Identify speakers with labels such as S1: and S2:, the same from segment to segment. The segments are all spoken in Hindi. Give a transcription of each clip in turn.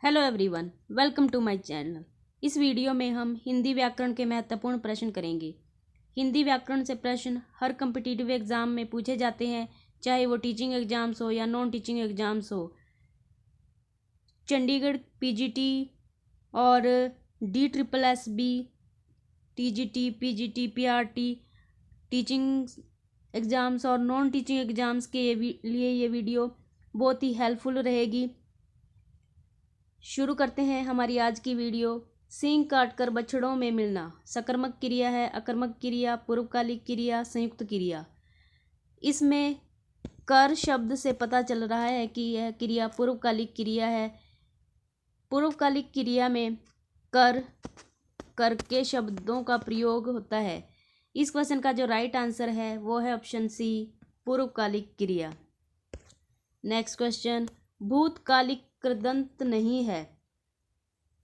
S1: Hello everyone, welcome to my channel. इस वीडियो में हम हिंदी व्याकरण के महत्वपूर्ण प्रश्न करेंगे। हिंदी व्याकरण से प्रश्न हर कम्पिटिटिव एग्ज़ाम में पूछे जाते हैं, चाहे वो टीचिंग एग्ज़ाम्स हो या नॉन टीचिंग एग्ज़ाम्स हो। चंडीगढ़ पीजीटी और DSSB, TGT, PGT, PRT teaching exams और नॉन टीचिंग एग्ज़ाम्स के लिए ये वीडियो बहुत ही हेल्पफुल रहेगी। शुरू करते हैं हमारी आज की वीडियो। सींग काटकर बछड़ों में मिलना सकर्मक क्रिया है, अकर्मक क्रिया, पूर्वकालिक क्रिया, संयुक्त क्रिया। इसमें कर शब्द से पता चल रहा है कि यह क्रिया पूर्वकालिक क्रिया है। पूर्वकालिक क्रिया में कर के शब्दों का प्रयोग होता है। इस क्वेश्चन का जो राइट आंसर है वो है ऑप्शन सी, पूर्वकालिक क्रिया। नेक्स्ट क्वेश्चन, भूतकालिक कृदंत नहीं है।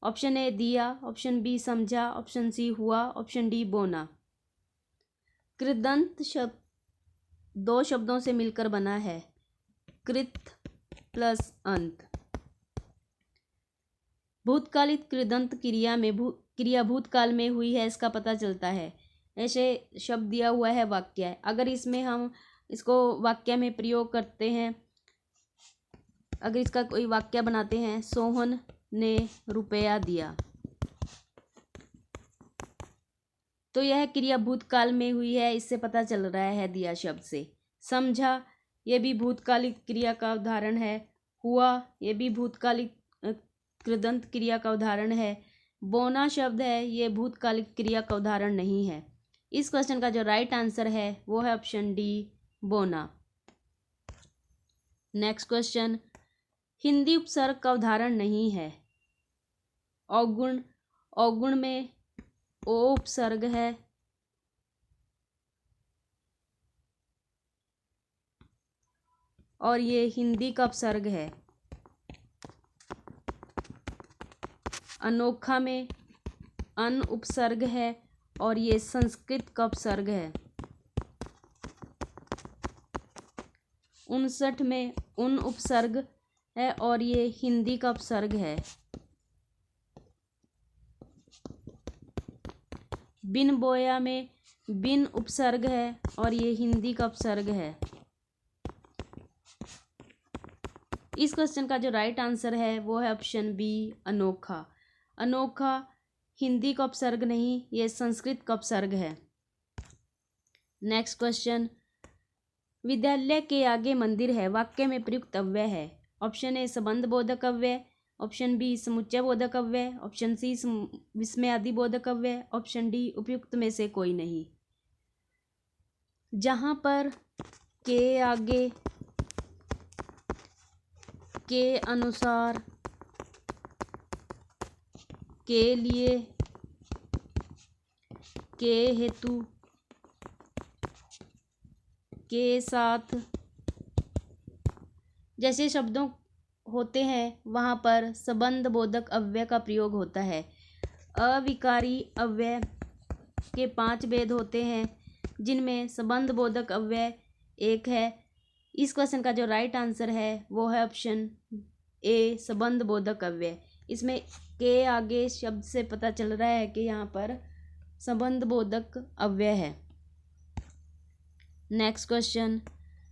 S1: ऑप्शन ए दिया, ऑप्शन बी समझा, ऑप्शन सी हुआ, ऑप्शन डी बोना। कृदंत शब्द दो शब्दों से मिलकर बना है, कृत प्लस अंत। भूतकालिक कृदंत क्रिया में क्रिया भूतकाल में हुई है, इसका पता चलता है। ऐसे शब्द दिया हुआ है वाक्य, अगर इसमें हम इसको वाक्य में प्रयोग करते हैं, अगर इसका कोई वाक्य बनाते हैं, सोहन ने रुपया दिया, तो यह क्रिया भूतकाल में हुई है, इससे पता चल रहा है दिया शब्द से। समझा, यह भी भूतकालिक क्रिया का उदाहरण है। हुआ, यह भी भूतकालिक कृदंत क्रिया का उदाहरण है। बोना शब्द है, यह भूतकालिक क्रिया का उदाहरण नहीं है। इस क्वेश्चन का जो राइट आंसर है वो है ऑप्शन डी, बोना। नेक्स्ट क्वेश्चन, हिंदी उपसर्ग का उदाहरण नहीं है। अवगुण, अवगुण में ओ उपसर्ग है। और ये हिंदी का उपसर्ग है। अनोखा में अन उपसर्ग है और ये संस्कृत का उपसर्ग है। 59 में उन उपसर्ग है और ये हिंदी का उपसर्ग है। बिन बोया में बिन उपसर्ग है और ये हिंदी का उपसर्ग है। इस क्वेश्चन का जो राइट आंसर है वो है ऑप्शन बी, अनोखा। अनोखा हिंदी का उपसर्ग नहीं, ये संस्कृत का उपसर्ग है। नेक्स्ट क्वेश्चन, विद्यालय के आगे मंदिर है, वाक्य में प्रयुक्त अव्यय है। ऑप्शन ए संबंध बोधक अव्यय, ऑप्शन बी समुच्चय बोधक अव्यय, ऑप्शन सी विस्मयादि बोधक अव्यय, ऑप्शन डी उपयुक्त में से कोई नहीं। जहां पर के आगे, के अनुसार, के लिए, के हेतु, के साथ जैसे शब्दों होते हैं वहाँ पर संबंध बोधक अव्यय का प्रयोग होता है। अविकारी अव्यय के 5 भेद होते हैं, जिनमें संबंध बोधक अव्यय एक है। इस क्वेश्चन का जो राइट आंसर है वो है ऑप्शन ए, संबंध बोधक अव्यय। इसमें के आगे शब्द से पता चल रहा है कि यहाँ पर संबंध बोधक अव्यय है। नेक्स्ट क्वेश्चन,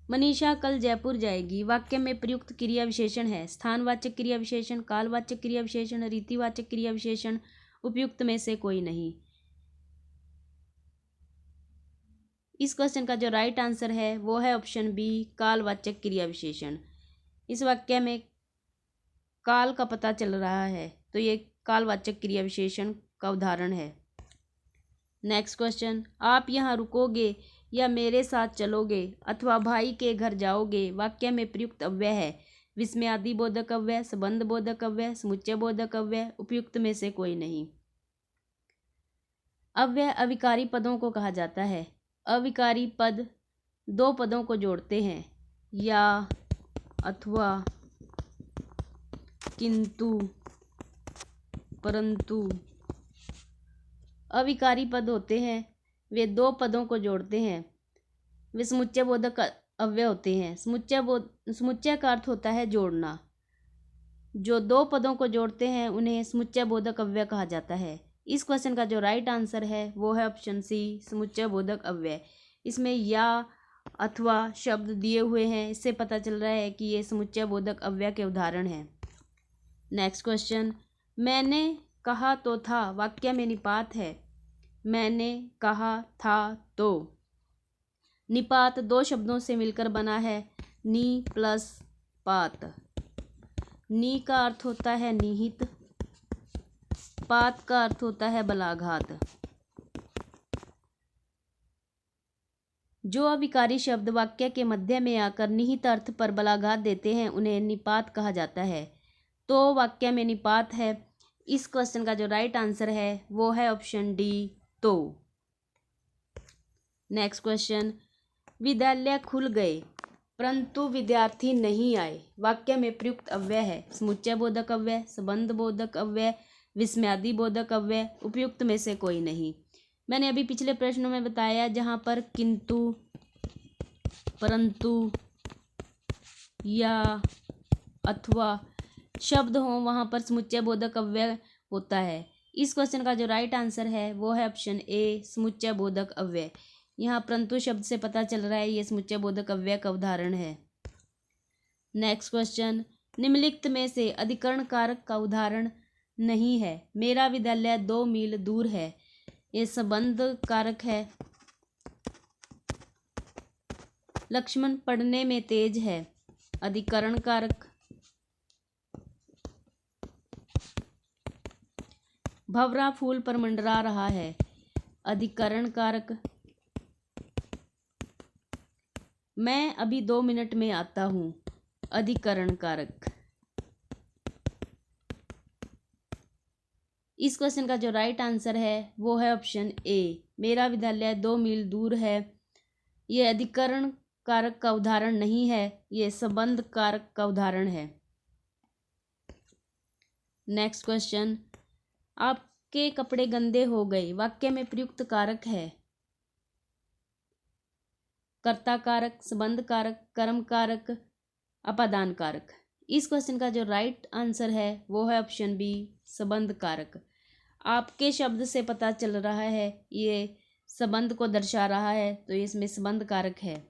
S1: मनीषा कल जयपुर जाएगी, वाक्य में प्रयुक्त क्रिया विशेषण है। स्थानवाचक क्रिया विशेषण, कालवाचक क्रिया विशेषण, रीतिवाचक क्रिया विशेषण, उपयुक्त में से कोई नहीं। इस क्वेश्चन का जो राइट आंसर है वो है ऑप्शन बी, कालवाचक क्रिया विशेषण। इस वाक्य में काल का पता चल रहा है, तो ये कालवाचक क्रिया विशेषण का उदाहरण है। नेक्स्ट क्वेश्चन, आप यहाँ रुकोगे या मेरे साथ चलोगे अथवा भाई के घर जाओगे, वाक्य में प्रयुक्त अव्यय है। विस्मयादि बोधक अव्यय, संबंध बोधक अव्यय, समुच्चय बोधक अव्यय, उपयुक्त में से कोई नहीं। अव्यय अविकारी पदों को कहा जाता है। अविकारी पद दो पदों को जोड़ते हैं, या, अथवा, किंतु, परंतु। अविकारी पद होते हैं, वे दो पदों को जोड़ते हैं, वे समुच्चय बोधक अव्यय होते हैं। समुच्चय का अर्थ होता है जोड़ना। जो दो पदों को जोड़ते हैं उन्हें समुच्चय बोधक अव्यय कहा जाता है। इस क्वेश्चन का जो राइट आंसर है वो है ऑप्शन सी, समुच्चय बोधक अव्यय। इसमें या अथवा शब्द दिए हुए हैं, इससे पता चल रहा है कि ये समुच्चय बोधक अव्यय के उदाहरण हैं। नेक्स्ट क्वेश्चन, मैंने कहा तो था वाक्य में निपात है। मैंने कहा था तो। निपात दो शब्दों से मिलकर बना है, नी प्लस पात। नी का अर्थ होता है निहित, पात का अर्थ होता है बलाघात। जो अविकारी शब्द वाक्य के मध्य में आकर निहित अर्थ पर बलाघात देते हैं उन्हें निपात कहा जाता है। तो वाक्य में निपात है। इस क्वेश्चन का जो राइट आंसर है वो है ऑप्शन डी, तो। नेक्स्ट क्वेश्चन, विद्यालय खुल गए परंतु विद्यार्थी नहीं आए। वाक्य में प्रयुक्त अव्यय है समुच्चय बोधक अव्यय, संबंध बोधक अव्यय, विस्मयादि बोधक अव्यय। उपयुक्त में से कोई नहीं। मैंने अभी पिछले प्रश्नों में बताया जहाँ पर किंतु, परंतु या अथवा शब्द हो वहाँ पर समुच्चय बोधक अव्यय होता है। इस क्वेश्चन का जो राइट आंसर है वो है ऑप्शन ए, समुच्चय बोधक अव्यय। यहाँ परंतु शब्द से पता चल रहा है ये समुच्चय बोधक अव्यय का उदाहरण है। नेक्स्ट क्वेश्चन, निम्नलिखित में से अधिकरण कारक का उदाहरण नहीं है। मेरा विद्यालय 2 मील दूर है, ये संबंध कारक है। लक्ष्मण पढ़ने में तेज है, अधिकरण कारक। भंवरा फूल पर मंडरा रहा है, अधिकरण कारक। मैं अभी 2 मिनट में आता हूँ, अधिकरण कारक। इस क्वेश्चन का जो राइट आंसर है वो है ऑप्शन ए, मेरा विद्यालय 2 मील दूर है। ये अधिकरण कारक का उदाहरण नहीं है, ये संबंध कारक का उदाहरण है। नेक्स्ट क्वेश्चन, आपके कपड़े गंदे हो गए। वाक्य में प्रयुक्त कारक है कर्ता कारक, संबंध कारक, कर्म कारक, अपादान कारक। इस क्वेश्चन का जो राइट आंसर है वो है ऑप्शन बी, संबंध कारक। आपके शब्द से पता चल रहा है ये संबंध को दर्शा रहा है, तो इसमें संबंध कारक है।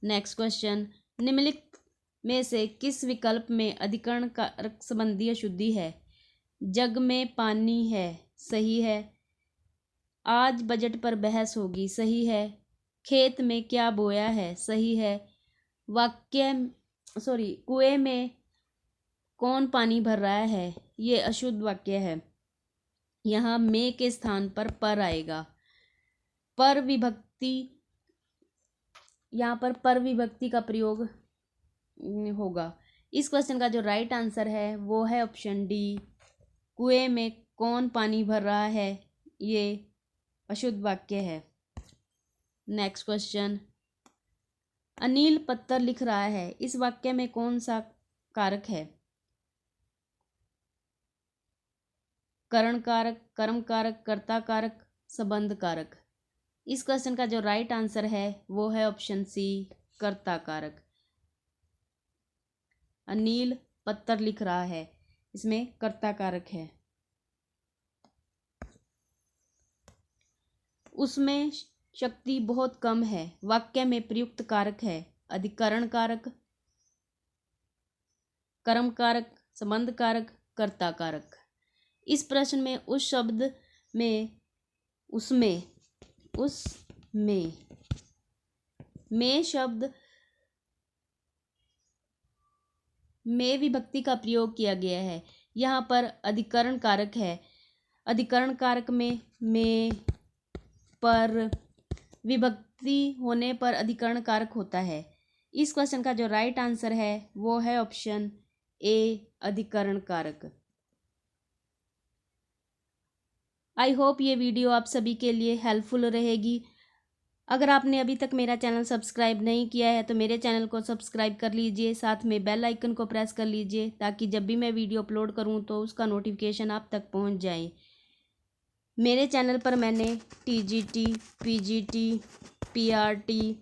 S1: नेक्स्ट क्वेश्चन, निम्नलिखित में से किस विकल्प में अधिकरण कारक संबंधी अशुद्धि है। जग में पानी है, सही है। आज बजट पर बहस होगी, सही है। खेत में क्या बोया है, सही है। कुएं में कौन पानी भर रहा है, ये अशुद्ध वाक्य है। यहाँ में के स्थान पर आएगा। पर विभक्ति, यहाँ पर विभक्ति का प्रयोग होगा। इस क्वेश्चन का जो राइट आंसर है वो है ऑप्शन डी, कुएं में कौन पानी भर रहा है, ये अशुद्ध वाक्य है। नेक्स्ट क्वेश्चन, अनिल पत्र लिख रहा है। इस वाक्य में कौन सा कारक है। करण कारक, कर्म कारक, कर्ता कारक, संबंध कारक। इस क्वेश्चन का जो राइट आंसर है वो है ऑप्शन सी, कर्ता कारक। अनिल पत्र लिख रहा है, इसमें कर्ता कारक है। उसमें शक्ति बहुत कम है। वाक्य में प्रयुक्त कारक है अधिकरण कारक, कर्म कारक, संबंध कारक, कर्ता कारक। इस प्रश्न में उस शब्द में शब्द में विभक्ति का प्रयोग किया गया है। यहाँ पर अधिकरण कारक है। अधिकरण कारक में पर विभक्ति होने पर अधिकरण कारक होता है। इस क्वेश्चन का जो राइट आंसर है वो है ऑप्शन ए, अधिकरण कारक। आई होप ये वीडियो आप सभी के लिए हेल्पफुल रहेगी। अगर आपने अभी तक मेरा चैनल सब्सक्राइब नहीं किया है तो मेरे चैनल को सब्सक्राइब कर लीजिए, साथ में बेल आइकन को प्रेस कर लीजिए ताकि जब भी मैं वीडियो अपलोड करूं तो उसका नोटिफिकेशन आप तक पहुंच जाए। मेरे चैनल पर मैंने TGT, PGT, PRT,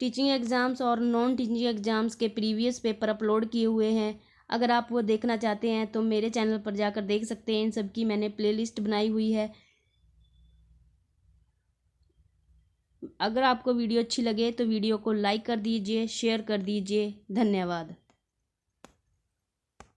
S1: teaching exams और नॉन टीचिंग एग्ज़ाम्स के प्रीवियस पेपर अपलोड किए हुए हैं। अगर आप वो देखना चाहते हैं तो मेरे चैनल पर जाकर देख सकते हैं। इन सब की मैंने प्लेलिस्ट बनाई हुई है। अगर आपको वीडियो अच्छी लगे तो वीडियो को लाइक कर दीजिए, शेयर कर दीजिए। धन्यवाद।